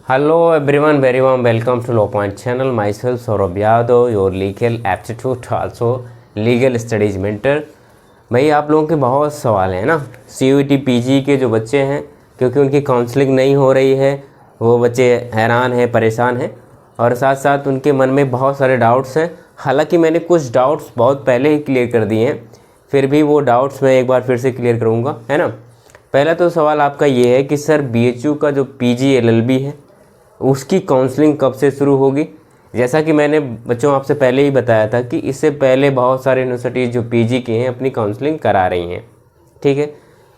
Hello everyone, very warm welcome to Low Point channel. Myself Saurabh Yadav, your legal aptitude also legal studies mentor. भाई आप लोगों के बहुत सवाल हैं ना CUET PG के जो बच्चे हैं, क्योंकि उनकी काउंसलिंग नहीं हो रही है, वो बच्चे हैरान हैं, परेशान हैं और साथ साथ उनके मन में बहुत सारे डाउट्स हैं। हालांकि मैंने कुछ डाउट्स बहुत पहले ही क्लियर कर दिए हैं, फिर भी वो डाउट्स मैं एक बार फिर से क्लियर करूँगा, है ना। पहला तो सवाल आपका ये है कि सर BHU का जो PG LLB है उसकी काउंसलिंग कब से शुरू होगी। जैसा कि मैंने बच्चों आपसे पहले ही बताया था कि इससे पहले बहुत सारे यूनिवर्सिटीज़ जो PG के हैं अपनी काउंसलिंग करा रही हैं, ठीक है।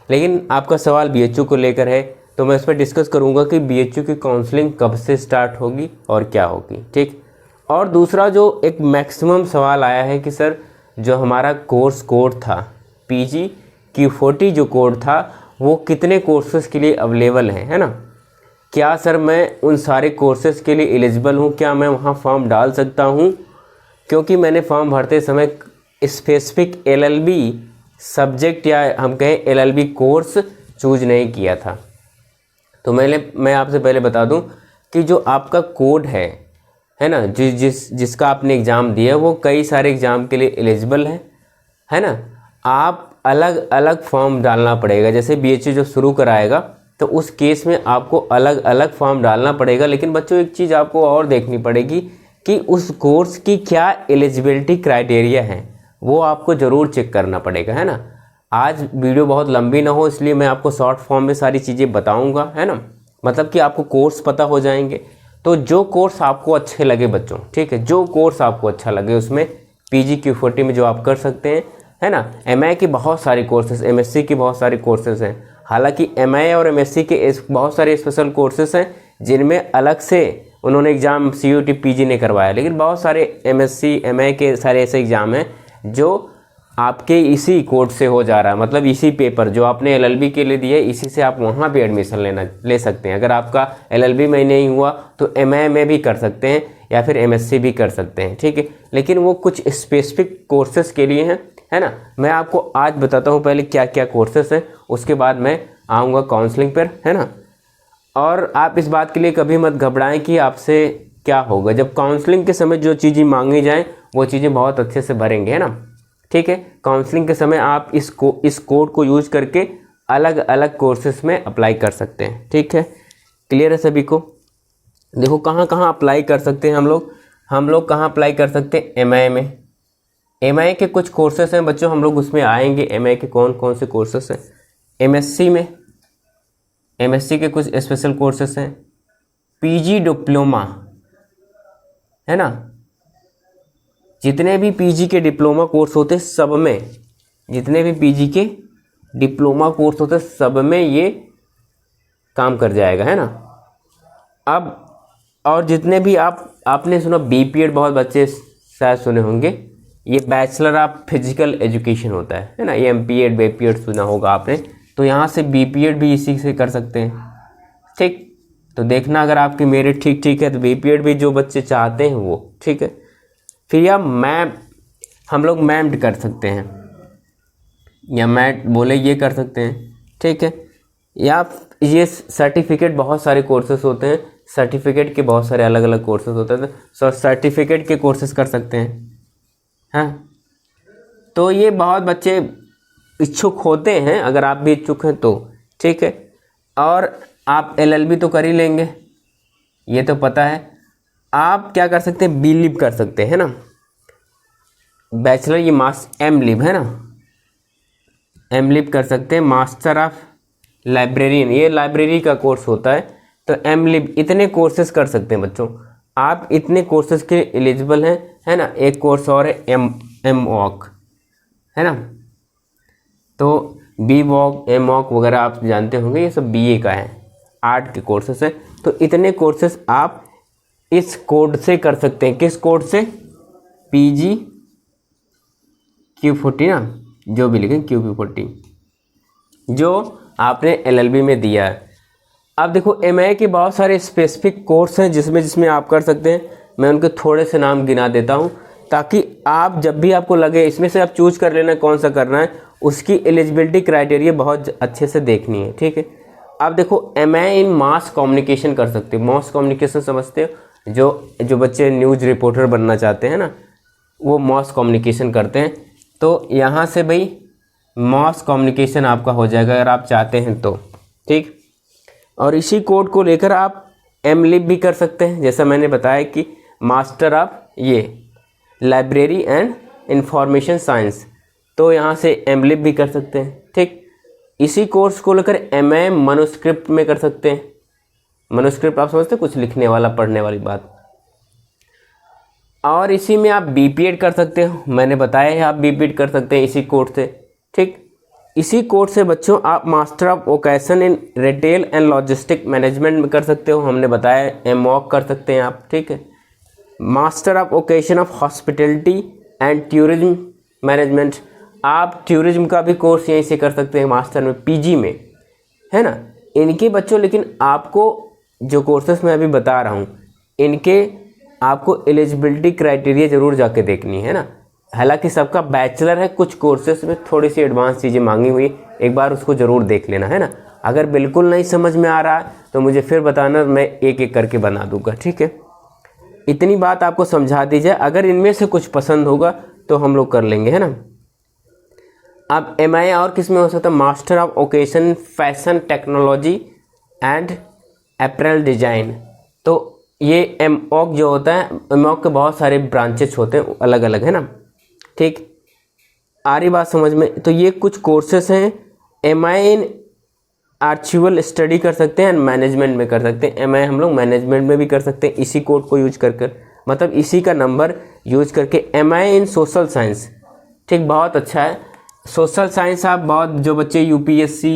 लेकिन आपका सवाल BHU को लेकर है, तो मैं इस पर डिस्कस करूंगा कि BHU की काउंसलिंग कब से स्टार्ट होगी और क्या होगी, ठीक। और दूसरा जो एक मैक्सिमम सवाल आया है कि सर जो हमारा कोर्स कोड था PG Q40 जो कोड था वो कितने कोर्सेज़ के लिए अवेलेबल है ना। क्या सर मैं उन सारे कोर्सेज़ के लिए एलिजिबल हूँ, क्या मैं वहाँ फॉर्म डाल सकता हूँ, क्योंकि मैंने फॉर्म भरते समय स्पेसिफिक LLB सब्जेक्ट या हम कहें LLB कोर्स चूज नहीं किया था। तो मैं आपसे पहले बता दूं कि जो आपका कोड है ना, जिसका आपने एग्ज़ाम दिया वो कई सारे एग्ज़ाम के लिए एलिजिबल है ना। आप अलग अलग फॉर्म डालना पड़ेगा, जैसे BHU जो शुरू कराएगा तो उस केस में आपको अलग अलग फॉर्म डालना पड़ेगा। लेकिन बच्चों एक चीज़ आपको और देखनी पड़ेगी कि उस कोर्स की क्या एलिजिबिलिटी क्राइटेरिया है, वो आपको ज़रूर चेक करना पड़ेगा, है ना। आज वीडियो बहुत लंबी ना हो इसलिए मैं आपको शॉर्ट फॉर्म में सारी चीज़ें बताऊंगा, है ना। मतलब कि आपको कोर्स पता हो जाएंगे। तो जो कोर्स आपको अच्छे लगे बच्चों, ठीक है, जो कोर्स आपको अच्छा लगे उसमें PG Q40 में जो आप कर सकते हैं, है ना। MA के बहुत सारे कोर्सेज, MSc के बहुत सारे कोर्सेज हैं। हालांकि MA और MSc के बहुत सारे स्पेशल कोर्सेज हैं जिनमें अलग से उन्होंने एग्ज़ाम CUET PG ने करवाया, लेकिन बहुत सारे MSc MA के सारे ऐसे एग्ज़ाम हैं जो आपके इसी कोड से हो जा रहा है। मतलब इसी पेपर जो आपने LLB के लिए दिए इसी से आप वहाँ भी एडमिशन ले सकते हैं। अगर आपका LLB में नहीं हुआ तो MA में भी कर सकते हैं या फिर MSc भी कर सकते हैं, ठीक है। लेकिन वो कुछ स्पेसिफिक कोर्सेज़ के लिए हैं, है ना। मैं आपको आज बताता हूँ पहले क्या क्या कोर्सेस हैं, उसके बाद मैं आऊँगा काउंसलिंग पर, है ना। और आप इस बात के लिए कभी मत घबराएं कि आपसे क्या होगा। जब काउंसलिंग के समय जो चीज़ें मांगी जाएं वो चीज़ें बहुत अच्छे से भरेंगे, है ना, ठीक है। काउंसलिंग के समय आप इस कोड को यूज करके अलग अलग कोर्सेस में अप्लाई कर सकते हैं, ठीक है। क्लियर है सभी को। देखो कहाँ कहाँ अप्लाई कर सकते हैं हम लोग कहाँ अप्लाई कर सकते हैं। MA में MA के कुछ कोर्सेस हैं बच्चों, हम लोग उसमें आएंगे। MA के कौन कौन से कोर्सेस हैं। MSc में MSc के कुछ स्पेशल कोर्सेस हैं। PG डिप्लोमा, है ना, जितने भी PG के डिप्लोमा कोर्स होते सब में, जितने भी PG के डिप्लोमा कोर्स होते सब में ये काम कर जाएगा, है ना। अब और जितने भी आपने सुना BPED, बहुत बच्चे शायद सुने होंगे, ये बैचलर ऑफ फिजिकल एजुकेशन होता है ना। ये MPED BPED सुना होगा आपने, तो यहाँ से BPED भी इसी से कर सकते हैं, ठीक। तो देखना अगर आपकी मेरिट ठीक है तो BPED भी जो बच्चे चाहते हैं वो, ठीक है। फिर या हम लोग मैम्ड कर सकते हैं या मैट बोले ये कर सकते हैं, ठीक है। या ये सर्टिफिकेट, बहुत सारे कोर्सेस होते हैं, सर्टिफिकेट के बहुत सारे अलग अलग कोर्सेस होते हैं, तो सर्टिफिकेट के कोर्सेस कर सकते हैं, हाँ। तो ये बहुत बच्चे इच्छुक होते हैं, अगर आप भी इच्छुक हैं तो ठीक है। और आप LLB तो कर ही लेंगे, ये तो पता है। आप क्या कर सकते हैं, BLib कर सकते हैं, है ना। बैचलर ये MLib है ना, MLib कर सकते हैं। मास्टर ऑफ लाइब्रेरियन, ये लाइब्रेरी का कोर्स होता है, तो MLib इतने कोर्सेज कर सकते हैं बच्चों। आप इतने कोर्सेज के एलिजिबल हैं, है ना। एक कोर्स और है MWOC, है ना। तो BWOC MWOC वगैरह आप जानते होंगे, ये सब BA का है, आर्ट के कोर्सेस है। तो इतने कोर्सेस आप इस कोड से कर सकते हैं। किस कोड से, PG Q40 ना, जो भी लिखें Q40 जो आपने LLB में दिया है। अब देखो MA के बहुत सारे स्पेसिफिक कोर्स हैं जिसमें आप कर सकते हैं। मैं उनके थोड़े से नाम गिना देता हूं ताकि आप जब भी आपको लगे इसमें से आप चूज कर लेना कौन सा करना है, उसकी एलिजिबिलिटी क्राइटेरिया बहुत अच्छे से देखनी है, ठीक है। आप देखो MA इन मास कम्युनिकेशन कर सकते हो। मास कम्युनिकेशन समझते हो, जो बच्चे न्यूज़ रिपोर्टर बनना चाहते हैं ना, वो मास कम्युनिकेशन करते हैं। तो यहाँ से भाई मास कम्युनिकेशन आपका हो जाएगा अगर आप चाहते हैं तो, ठीक। और इसी कोड को लेकर आप MLib भी कर सकते हैं, जैसा मैंने बताया कि मास्टर ऑफ ये लाइब्रेरी एंड इंफॉर्मेशन साइंस, तो यहाँ से MLib भी कर सकते हैं, ठीक। इसी कोर्स को लेकर MA मनुस्क्रिप्ट में कर सकते हैं। मनुस्क्रिप्ट आप समझते हैं, कुछ लिखने वाला, पढ़ने वाली बात। और इसी में आप BPEd कर सकते हो, मैंने बताया है आप BPEd कर सकते हैं इसी कोर्स से, ठीक। इसी कोर्स से बच्चों आप master of vocation in retail and logistic management में कर सकते हो, हमने बताया MWOC कर सकते हैं आप, ठीक है। Master of vocation of hospitality and tourism management, आप टूरिज्म का भी कोर्स यहीं से कर सकते हैं मास्टर में, PG में, है ना। इनके बच्चों, लेकिन आपको जो कोर्सेस मैं अभी बता रहा हूँ, इनके आपको एलिजिबिलिटी क्राइटेरिया ज़रूर जाके देखनी है ना। हालांकि सबका बैचलर है, कुछ कोर्सेस में थोड़ी सी एडवांस चीज़ें मांगी हुई, एक बार उसको ज़रूर देख लेना, है ना। अगर बिल्कुल नहीं समझ में आ रहा है तो मुझे फिर बताना, मैं एक एक करके बना दूंगा, ठीक है। इतनी बात आपको समझा दी जाए, अगर इनमें से कुछ पसंद होगा तो हम लोग कर लेंगे, है ना। अब MI और किस में हो सकता है, master of vocation fashion technology and apparel design. तो ये MWOC जो होता है, MWOC के बहुत सारे ब्रांचेस होते हैं अलग अलग, है ना, ठीक। आ रही बात समझ में। तो ये कुछ कोर्सेस हैं। MI इन आर्चिवल स्टडी कर सकते हैं, मैनेजमेंट में कर सकते हैं। MI हम लोग मैनेजमेंट में भी कर सकते हैं इसी कोड को यूज कर मतलब इसी का नंबर यूज करके। MI इन सोशल साइंस, ठीक, बहुत अच्छा है। सोशल साइंस आप बहुत, जो बच्चे UPSC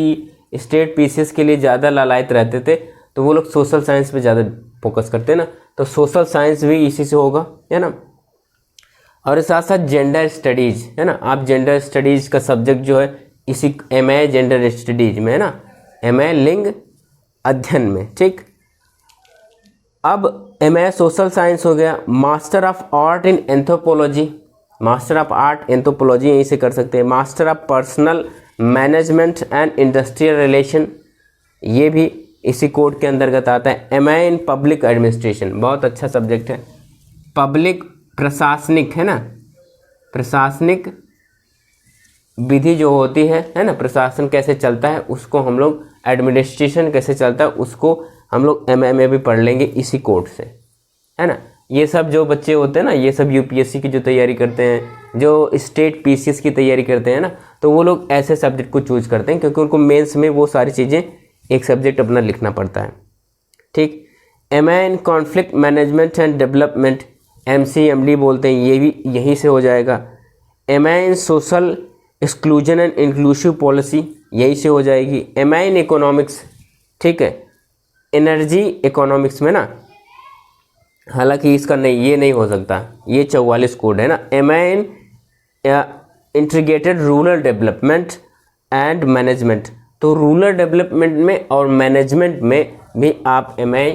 स्टेट PCS के लिए ज़्यादा लालायित रहते थे, तो वो लोग सोशल साइंस पे ज़्यादा फोकस करते हैं ना, तो सोशल साइंस भी इसी से होगा, है ना। और साथ साथ जेंडर स्टडीज़, है ना, आप जेंडर स्टडीज़ का सब्जेक्ट जो है इसी MA जेंडर स्टडीज में, है ना, MA लिंग अध्ययन में, ठीक। अब MA सोशल साइंस हो गया। Master of art in anthropology, master of art anthropology यहीं से कर सकते हैं। Master of personal management and industrial relation, ये भी इसी कोड के अंतर्गत आता है। MI इन पब्लिक एडमिनिस्ट्रेशन, बहुत अच्छा सब्जेक्ट है। पब्लिक प्रशासनिक, है ना, प्रशासनिक विधि जो होती है ना, प्रशासन कैसे चलता है उसको हम लोग, एडमिनिस्ट्रेशन कैसे चलता है उसको हम लोग MA में भी पढ़ लेंगे इसी कोड से, है ना। ये सब जो बच्चे होते हैं ना, ये सब UPSC की जो तैयारी करते हैं, जो स्टेट PCS की तैयारी करते हैं ना, तो वो लोग ऐसे सब्जेक्ट को चूज करते हैं क्योंकि उनको मेंस में वो सारी चीज़ें एक सब्जेक्ट अपना लिखना पड़ता है, ठीक। MI in conflict management and development, MCMD बोलते हैं, ये भी यहीं से हो जाएगा। MI in social exclusion and inclusive policy, यहीं से हो जाएगी। MI इन इकोनॉमिक्स, ठीक है, एनर्जी इकोनॉमिक्स में ना, हालांकि इसका नहीं, ये नहीं हो सकता, ये 44 कोड है ना। MI in integrated rural development and management, तो रूरल डेवलपमेंट में और मैनेजमेंट में भी आप MI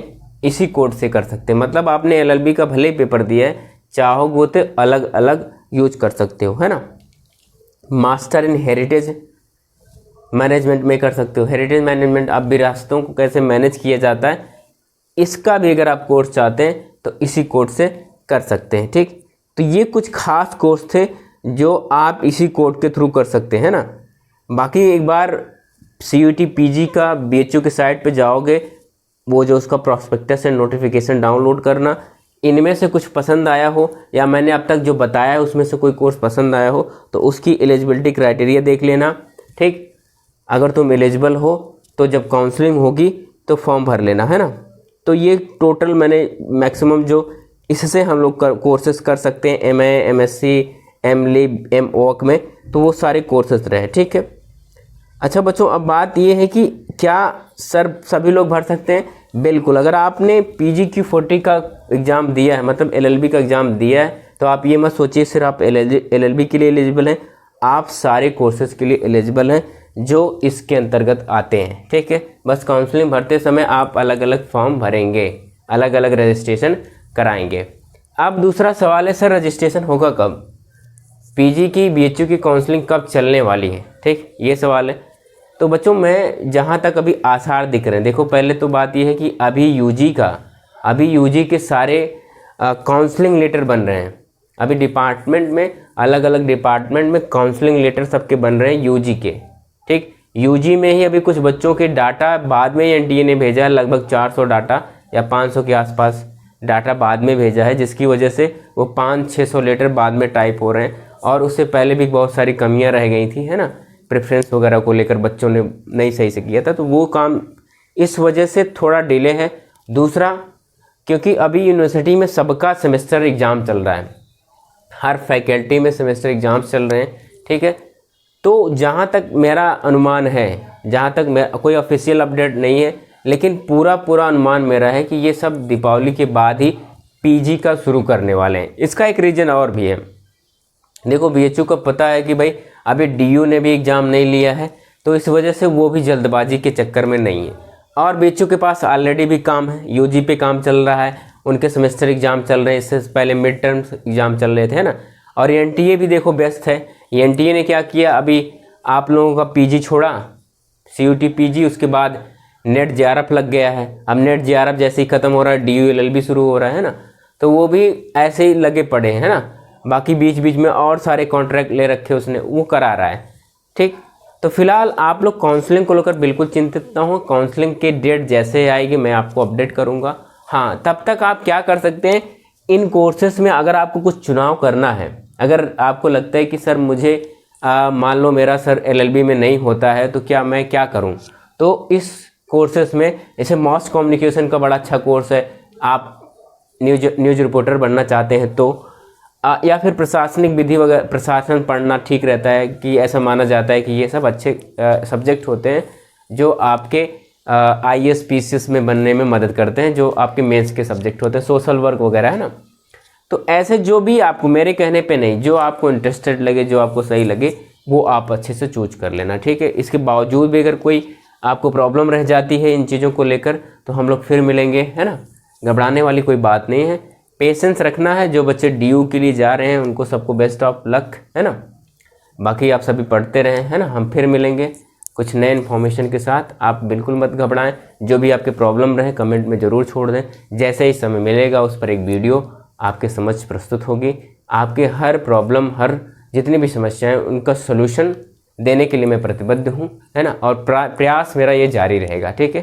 इसी कोड से कर सकते हैं। मतलब आपने LLB का भले ही पेपर दिया है, चाहोगे तो अलग अलग यूज कर सकते हो, है ना। मास्टर इन हेरिटेज मैनेजमेंट में कर सकते हो। हेरिटेज मैनेजमेंट, आप विरासतों को कैसे मैनेज किया जाता है, इसका भी अगर आप कोर्स चाहते हैं तो इसी कोड से कर सकते हैं, ठीक। तो ये कुछ खास कोर्स थे जो आप इसी कोड के थ्रू कर सकते हैं ना। बाकी एक बार CUET PG का BHU के साइट पे जाओगे, वो जो उसका प्रॉस्पेक्टस एंड नोटिफिकेशन डाउनलोड करना, इनमें से कुछ पसंद आया हो या मैंने अब तक जो बताया है उसमें से कोई कोर्स पसंद आया हो तो उसकी एलिजिबिलिटी क्राइटेरिया देख लेना, ठीक। अगर तुम एलिजिबल हो तो जब काउंसलिंग होगी तो फॉर्म भर लेना, है ना। तो ये टोटल मैंने मैक्सिमम जो इससे हम लोग कोर्सेज कर सकते हैं MA MSc MLib MWOC में, तो वो सारे कोर्सेज रहे, ठीक है। अच्छा बच्चों, अब बात ये है कि क्या सर सभी लोग भर सकते हैं? बिल्कुल। अगर आपने PGQ40 का एग्ज़ाम दिया है, मतलब LLB का एग्ज़ाम दिया है, तो आप ये मत सोचिए सिर्फ आप LLB के लिए एलिजिबल हैं, आप सारे कोर्सेज के लिए एलिजिबल हैं जो इसके अंतर्गत आते हैं, ठीक है। बस काउंसलिंग भरते समय आप अलग अलग फॉर्म भरेंगे, अलग अलग रजिस्ट्रेशन कराएंगे। अब दूसरा सवाल है, सर रजिस्ट्रेशन होगा कब? PG की BHU की काउंसलिंग कब चलने वाली है, ठीक, ये सवाल है। तो बच्चों मैं जहाँ तक अभी आसार दिख रहे हैं, देखो पहले तो बात यह है कि अभी यूजी के सारे काउंसलिंग लेटर बन रहे हैं। अभी डिपार्टमेंट में, अलग अलग डिपार्टमेंट में काउंसलिंग लेटर सबके बन रहे हैं यूजी के, ठीक। यूजी में ही अभी कुछ बच्चों के डाटा बाद में एनटीए ने भेजा है, लगभग 400 डाटा या 500 के आसपास डाटा बाद में भेजा है, जिसकी वजह से वो 500-600 लेटर बाद में टाइप हो रहे हैं। और उससे पहले भी बहुत सारी कमियां रह गई थी, है ना, प्रेफरेंस वगैरह को लेकर बच्चों ने नहीं सही से किया था, तो वो काम इस वजह से थोड़ा डिले है। दूसरा, क्योंकि अभी यूनिवर्सिटी में सबका सेमेस्टर एग्ज़ाम चल रहा है, हर फैकल्टी में सेमेस्टर एग्ज़ाम्स चल रहे हैं, ठीक है। तो जहाँ तक मेरा अनुमान है, जहाँ तक मैं, कोई ऑफिशियल अपडेट नहीं है, लेकिन पूरा अनुमान मेरा है कि ये सब दीपावली के बाद ही पीजी का शुरू करने वाले हैं। इसका एक रीज़न और भी है, देखो बीएचयू को पता है कि भाई अभी डीयू ने भी एग्ज़ाम नहीं लिया है, तो इस वजह से वो भी जल्दबाजी के चक्कर में नहीं है। और बीएचयू के पास ऑलरेडी भी काम है, यूजी पे काम चल रहा है, उनके सेमेस्टर एग्ज़ाम चल रहे हैं, इससे पहले मिड टर्म्स एग्ज़ाम चल रहे थे, है ना। और एनटीए भी देखो व्यस्त है। एनटीए ने क्या किया, अभी आप लोगों का पीजी छोड़ा, सीयूटी पीजी, उसके बाद नेट जेआरएफ लग गया है। अब नेट जेआरएफ जैसे ही ख़त्म हो रहा है, डीयू एलएलबी शुरू हो रहा है ना, तो वो भी ऐसे ही लगे पड़े हैं, है ना। बाकी बीच बीच में और सारे कॉन्ट्रैक्ट ले रखे उसने, वो करा रहा है, ठीक। तो फिलहाल आप लोग काउंसलिंग को लेकर बिल्कुल चिंतित ना हो, काउंसलिंग की डेट जैसे आएगी मैं आपको अपडेट करूँगा। हाँ, तब तक आप क्या कर सकते हैं, इन कोर्सेज में अगर आपको कुछ चुनाव करना है, अगर आपको लगता है कि सर मुझे मान लो मेरा सर एलएलबी में नहीं होता है, तो मैं क्या करूं, तो इस कोर्सेज में जैसे मास कम्युनिकेशन का बड़ा अच्छा कोर्स है, आप न्यूज़ रिपोर्टर बनना चाहते हैं तो, या फिर प्रशासनिक विधि वगैरह, प्रशासन पढ़ना ठीक रहता है, कि ऐसा माना जाता है कि ये सब अच्छे सब्जेक्ट होते हैं जो आपके आईएएस पीसीएस में बनने में मदद करते हैं, जो आपके मेंस के सब्जेक्ट होते हैं, सोशल वर्क वगैरह, है ना। तो ऐसे जो भी आपको, मेरे कहने पे नहीं, जो आपको इंटरेस्टेड लगे, जो आपको सही लगे, वो आप अच्छे से चूज कर लेना, ठीक है। इसके बावजूद भी अगर कोई आपको प्रॉब्लम रह जाती है इन चीज़ों को लेकर, तो हम लोग फिर मिलेंगे, है ना। घबराने वाली कोई बात नहीं है, पेशेंस रखना है। जो बच्चे डीयू के लिए जा रहे हैं उनको सबको बेस्ट ऑफ लक, है ना। बाकी आप सभी पढ़ते रहें, है ना। हम फिर मिलेंगे कुछ नए इन्फॉर्मेशन के साथ। आप बिल्कुल मत घबराएं, जो भी आपके प्रॉब्लम रहे कमेंट में ज़रूर छोड़ दें। जैसे ही समय मिलेगा उस पर एक वीडियो आपके समझ प्रस्तुत होगी। आपके हर प्रॉब्लम, हर जितनी भी समस्याएं, उनका सलूशन देने के लिए मैं प्रतिबद्ध हूं, है ना। और प्रयास मेरा ये जारी रहेगा, ठीक है।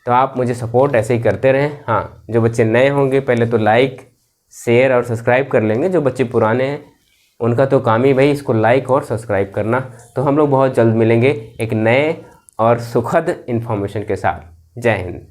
तो आप मुझे सपोर्ट ऐसे ही करते रहें। हाँ, जो बच्चे नए होंगे पहले तो लाइक, शेयर और सब्सक्राइब कर लेंगे। जो बच्चे पुराने हैं उनका तो काम ही भाई इसको लाइक और सब्सक्राइब करना। तो हम लोग बहुत जल्द मिलेंगे एक नए और सुखद इन्फॉर्मेशन के साथ। जय हिंद।